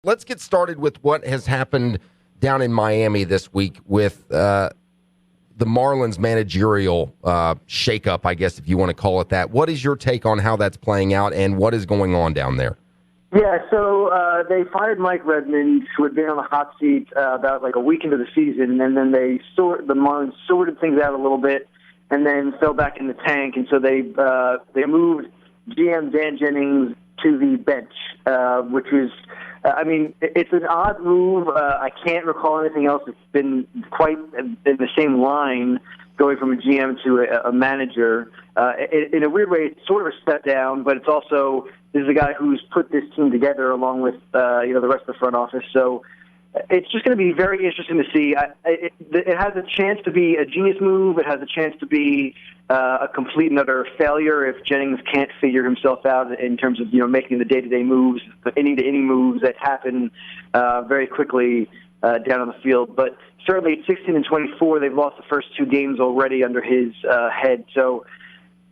Let's get started with what has happened down in Miami this week with the Marlins managerial shakeup, I guess, if you want to call it that. What is your take on how that's playing out and what is going on down there? Yeah, so they fired Mike Redmond, who had been on the hot seat about like a week into the season, and then the Marlins sorted things out a little bit and then fell back in the tank, and so they moved GM Dan Jennings to the bench, which was, it's an odd move. I can't recall anything else that's been quite in the same line, going from a GM to a manager. In a weird way, it's sort of a step down, but it's also, this is a guy who's put this team together along with the rest of the front office. So it's just going to be very interesting to see. It has a chance to be a genius move. It has a chance to be a complete and utter failure if Jennings can't figure himself out in terms of making the day-to-day moves, the inning-to-inning moves that happen very quickly down on the field. But certainly at 16-24, they've lost the first two games already under his head. So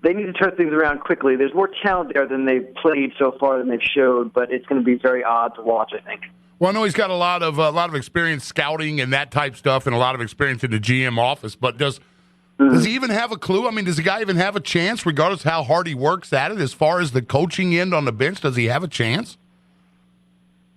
they need to turn things around quickly. There's more talent there than they've played so far than they've showed, but it's going to be very odd to watch, I think. Well, I know he's got a lot of experience scouting and that type stuff, and a lot of experience in the GM office. But does he even have a clue? I mean, does the guy even have a chance, regardless of how hard he works at it? As far as the coaching end on the bench, does he have a chance?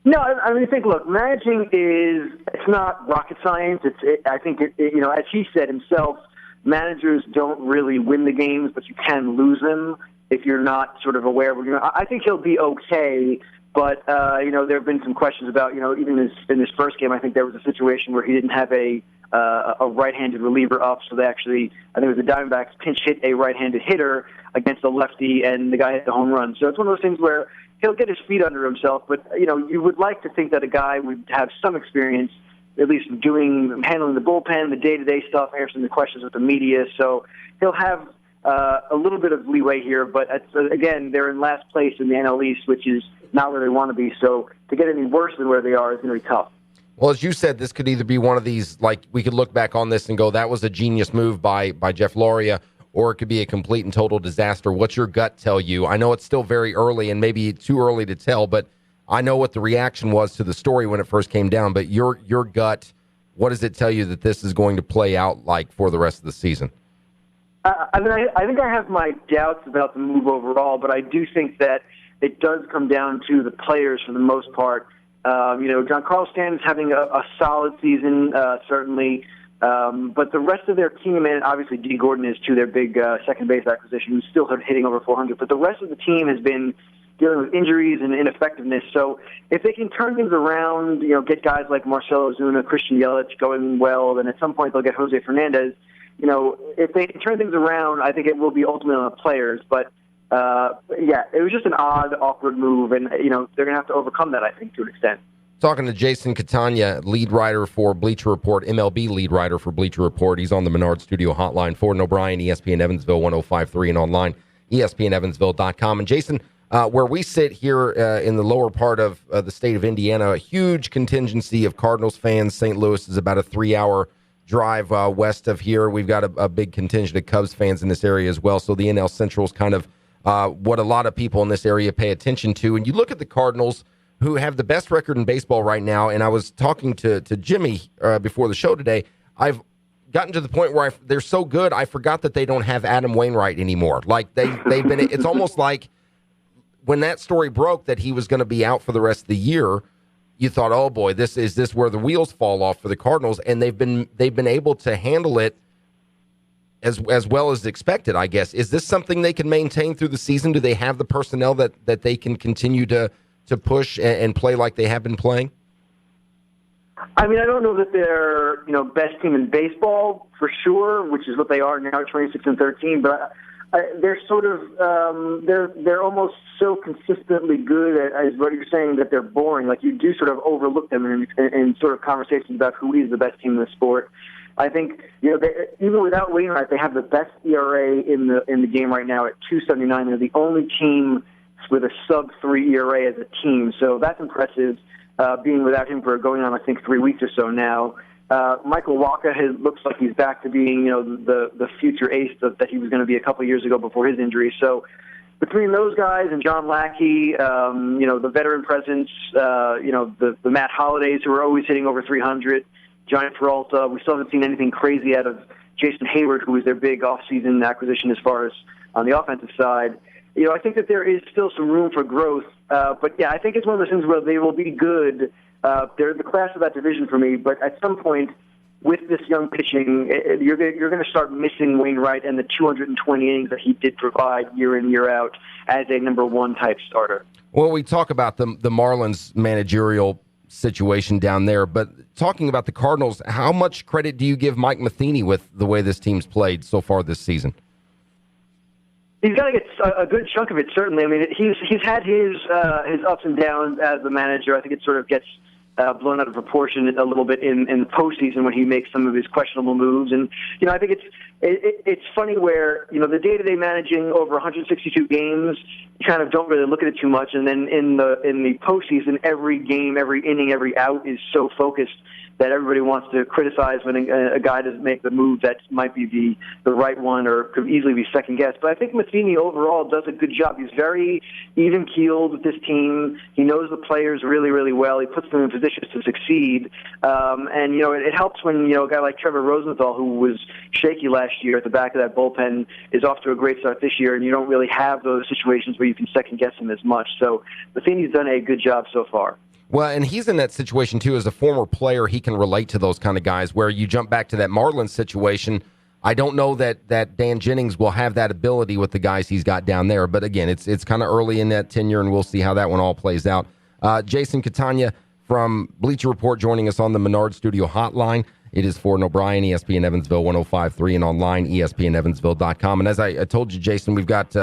No, I think, look, managing it's not rocket science. I think as he said himself, managers don't really win the games, but you can lose them if you're not sort of aware. I think he'll be okay. But, there have been some questions about, even in his first game, I think there was a situation where he didn't have a right-handed reliever up. So they actually, I think it was the Diamondbacks pinch hit a right-handed hitter against a lefty, and the guy hit the home run. So it's one of those things where he'll get his feet under himself. But, you would like to think that a guy would have some experience, at least handling the bullpen, the day-to-day stuff, answering the questions with the media. So he'll have a little bit of leeway here. But, again, they're in last place in the NL East, which is not where they want to be. So to get any worse than where they are is going to be tough. Well, as you said, this could either be one of these, like, we could look back on this and go, that was a genius move by Jeff Loria, or it could be a complete and total disaster. What's your gut tell you? I know it's still very early and maybe too early to tell, but I know what the reaction was to the story when it first came down. But your gut, what does it tell you that this is going to play out like for the rest of the season? I think I have my doubts about the move overall, but I do think that it does come down to the players for the most part. Giancarlo Stanton's having a solid season, certainly. But the rest of their team, and obviously Dee Gordon is too, their big second base acquisition, who's still hitting over 400. But the rest of the team has been dealing with injuries and ineffectiveness. So if they can turn things around, get guys like Marcell Ozuna, Christian Yelich going well, then at some point they'll get Jose Fernandez. If they can turn things around, I think it will be ultimately on the players. But it was just an odd, awkward move, and they're going to have to overcome that, I think, to an extent. Talking to Jason Catania, lead writer for Bleacher Report, MLB lead writer for Bleacher Report. He's on the Menard Studio Hotline. Ford and O'Brien, ESPN Evansville 105.3, and online, ESPNEvansville.com. And Jason, where we sit here in the lower part of the state of Indiana, a huge contingency of Cardinals fans. St. Louis is about a 3-hour drive west of here. We've got a big contingent of Cubs fans in this area as well. So the NL Central is kind of what a lot of people in this area pay attention to. And you look at the Cardinals, who have the best record in baseball right now, and I was talking to Jimmy before the show today. I've gotten to the point where they're so good, I forgot that they don't have Adam Wainwright anymore. Like they've been. It's almost like when that story broke that he was going to be out for the rest of the year, you thought, oh boy, is this where the wheels fall off for the Cardinals? And they've been able to handle it as well as expected, I guess. Is this something they can maintain through the season? Do they have the personnel that they can continue to push and play like they have been playing? I don't know that they're best team in baseball for sure, which is what they are now at 26-13. But they're sort of they're almost so consistently good as what you're saying that they're boring. Like you do sort of overlook them in sort of conversations about who is the best team in the sport. I think even without Wainwright, they have the best ERA in the game right now at 2.79. They're the only team with a sub-3 ERA as a team, so that's impressive. Being without him for going on, I think, 3 weeks or so now. Michael Wacha looks like he's back to being, the future ace that he was going to be a couple years ago before his injury. So between those guys and John Lackey, the veteran presence, the Matt Hollidays who are always hitting over 300, Giant Peralta. We still haven't seen anything crazy out of Jason Hayward, who was their big offseason acquisition as far as on the offensive side. I think that there is still some room for growth. But, yeah, I think it's one of those things where they will be good. They're the class of that division for me. But at some point, with this young pitching, you're going to start missing Wainwright and the 220 innings that he did provide year in, year out as a number one type starter. Well, we talk about the Marlins managerial situation down there, but talking about the Cardinals, how much credit do you give Mike Matheny with the way this team's played so far this season? He's got to get a good chunk of it, certainly. I mean, he's had his ups and downs as the manager. I think it sort of gets blown out of proportion a little bit in the postseason when he makes some of his questionable moves. And I think it's funny where the day-to-day managing over 162 games, you kind of don't really look at it too much. And then in the postseason, every game, every inning, every out is so focused that everybody wants to criticize when a guy doesn't make the move that might be the right one or could easily be second guessed. But I think Matheny overall does a good job. He's very even-keeled with this team. He knows the players really, really well. He puts them in positions to succeed. And it helps when a guy like Trevor Rosenthal, who was shaky last year at the back of that bullpen, is off to a great start this year, and you don't really have those situations where you can second-guess him as much. So Matheny's done a good job so far. Well, and he's in that situation, too. As a former player, he can relate to those kind of guys where you jump back to that Marlins situation. I don't know that Dan Jennings will have that ability with the guys he's got down there. But, again, it's kind of early in that tenure, and we'll see how that one all plays out. Jason Catania from Bleacher Report joining us on the Menard Studio hotline. It is Ford and O'Brien, ESPN Evansville 105.3, and online, ESPNEvansville.com. And as I told you, Jason, we've got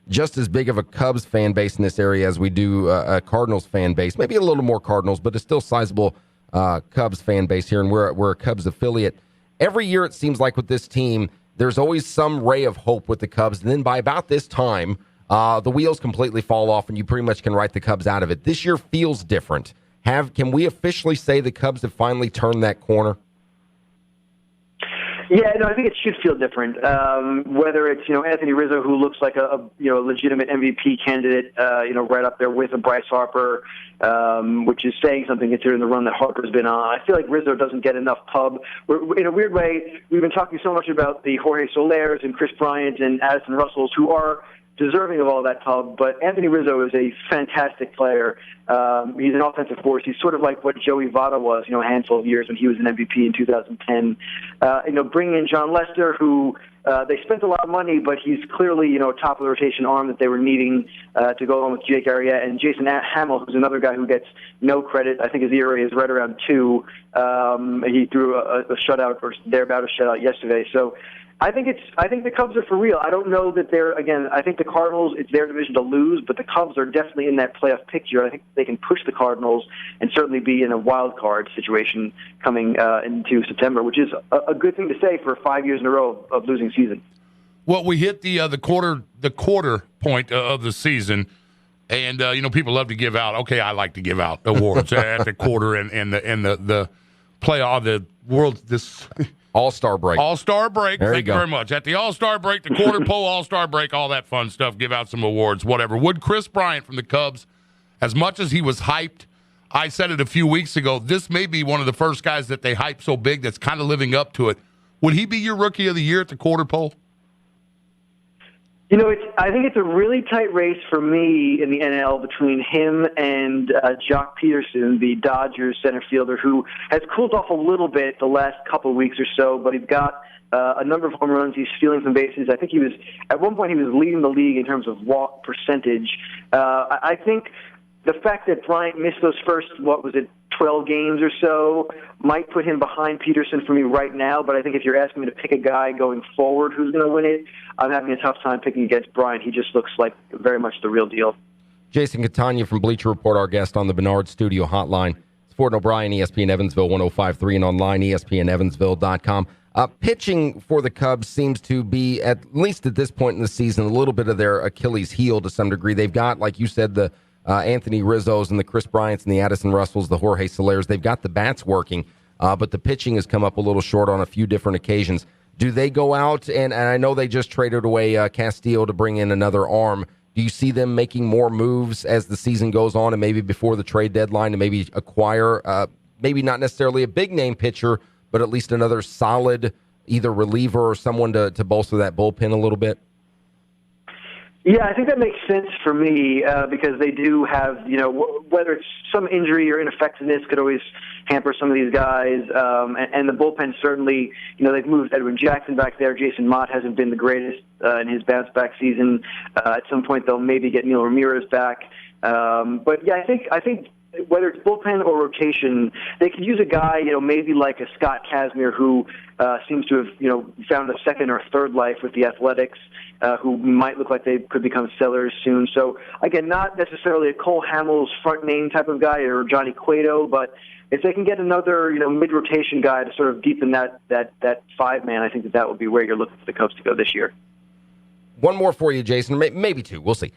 just as big of a Cubs fan base in this area as we do a Cardinals fan base. Maybe a little more Cardinals, but it's still sizable Cubs fan base here, and we're a Cubs affiliate. Every year it seems like with this team, there's always some ray of hope with the Cubs, and then by about this time, the wheels completely fall off, and you pretty much can write the Cubs out of it. This year feels different. Can we officially say the Cubs have finally turned that corner? Yeah, no, I think it should feel different. Whether it's Anthony Rizzo, who looks like a legitimate MVP candidate, right up there with a Bryce Harper, which is saying something considering the run that Harper's been on. I feel like Rizzo doesn't get enough pub. In a weird way, we've been talking so much about the Jorge Solers and Chris Bryant and Addison Russells, who are deserving of all that pub, but Anthony Rizzo is a fantastic player. He's an offensive force. He's sort of like what Joey Votto was, a handful of years when he was an MVP in 2010. Bringing in John Lester, who they spent a lot of money, but he's clearly, top of the rotation arm that they were needing to go along with Jake Arrieta, and Jason Hamill, who's another guy who gets no credit. I think his ERA is right around 2. He threw a shutout or thereabout a shutout yesterday. So I think the Cubs are for real. I don't know that I think the Cardinals, it's their division to lose, but the Cubs are definitely in that playoff picture. I think they can push the Cardinals and certainly be in a wild card situation coming into September, which is a good thing to say for 5 years in a row of losing season. Well, we hit the quarter point of the season, and people love to give out. Okay, I like to give out awards at the quarter and the playoff, the world this. All-Star break. All-Star break. There Thank you very much. At the All-Star break, the quarter pole, All-Star break, all that fun stuff, give out some awards, whatever. Would Chris Bryant from the Cubs, as much as he was hyped, I said it a few weeks ago, this may be one of the first guys that they hype so big that's kind of living up to it. Would he be your Rookie of the Year at the quarter pole? I think it's a really tight race for me in the NL between him and Jock Peterson, the Dodgers center fielder, who has cooled off a little bit the last couple of weeks or so, but he's got a number of home runs. He's stealing some bases. I think at one point he was leading the league in terms of walk percentage. I think the fact that Bryant missed those first, 12 games or so, might put him behind Peterson for me right now, but I think if you're asking me to pick a guy going forward who's going to win it, I'm having a tough time picking against Bryant. He just looks like very much the real deal. Jason Catania from Bleacher Report, our guest on the Menard Studio hotline. It's Ford and O'Brien, ESPN Evansville 105.3, and online, ESPNEvansville.com. Pitching for the Cubs seems to be, at least at this point in the season, a little bit of their Achilles heel to some degree. They've got, like you said, the Anthony Rizzo's and the Chris Bryants and the Addison Russells, the Jorge Solers. They've got the bats working, but the pitching has come up a little short on a few different occasions. Do they go out, and I know they just traded away Castillo to bring in another arm. Do you see them making more moves as the season goes on and maybe before the trade deadline to maybe acquire maybe not necessarily a big-name pitcher, but at least another solid either reliever or someone to bolster that bullpen a little bit? Yeah, I think that makes sense for me because they do have, whether it's some injury or ineffectiveness could always hamper some of these guys. And the bullpen certainly, they've moved Edwin Jackson back there. Jason Mott hasn't been the greatest in his bounce-back season. At some point, they'll maybe get Neil Ramirez back. But yeah, I think whether it's bullpen or rotation, they could use a guy, maybe like a Scott Kazmir who seems to have, found a second or third life with the Athletics, who might look like they could become sellers soon. So, again, not necessarily a Cole Hamels front name type of guy or Johnny Cueto, but if they can get another, mid-rotation guy to sort of deepen that five-man, I think that would be where you're looking for the Cubs to go this year. One more for you, Jason, maybe two. We'll see.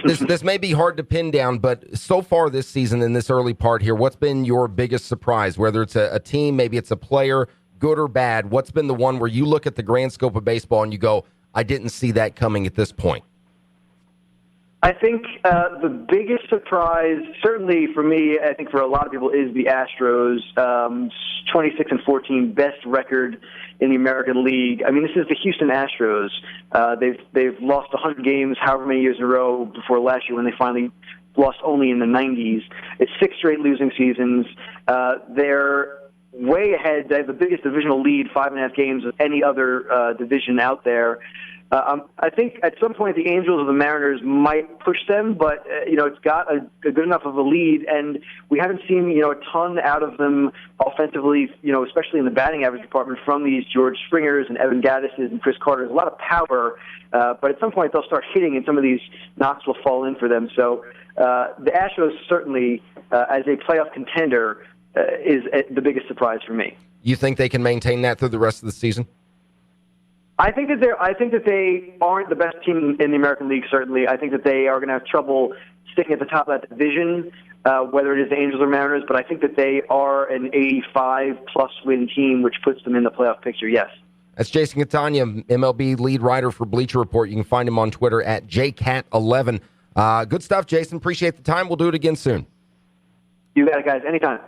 This may be hard to pin down, but so far this season in this early part here, what's been your biggest surprise? Whether it's a team, maybe it's a player, good or bad, what's been the one where you look at the grand scope of baseball and you go, I didn't see that coming at this point? I think the biggest surprise, certainly for me, I think for a lot of people, is the Astros. 26-14, best record in the American League. I mean, this is the Houston Astros. They've lost 100 games, however many years in a row before last year when they finally lost only in the 90s. It's 6 straight losing seasons. They're way ahead. They have the biggest divisional lead, 5.5 games of any other division out there. I think at some point the Angels or the Mariners might push them, but it's got a good enough of a lead, and we haven't seen a ton out of them offensively, especially in the batting average department from these George Springers and Evan Gattises and Chris Carters. A lot of power, but at some point they'll start hitting, and some of these knocks will fall in for them. So the Astros certainly, as a playoff contender, is the biggest surprise for me. You think they can maintain that through the rest of the season? I think that they aren't the best team in the American League. Certainly, I think that they are going to have trouble sticking at the top of that division, whether it is the Angels or Mariners. But I think that they are an 85-plus win team, which puts them in the playoff picture. Yes. That's Jason Catania, MLB lead writer for Bleacher Report. You can find him on Twitter at JCat11. Good stuff, Jason. Appreciate the time. We'll do it again soon. You got it, guys. Anytime.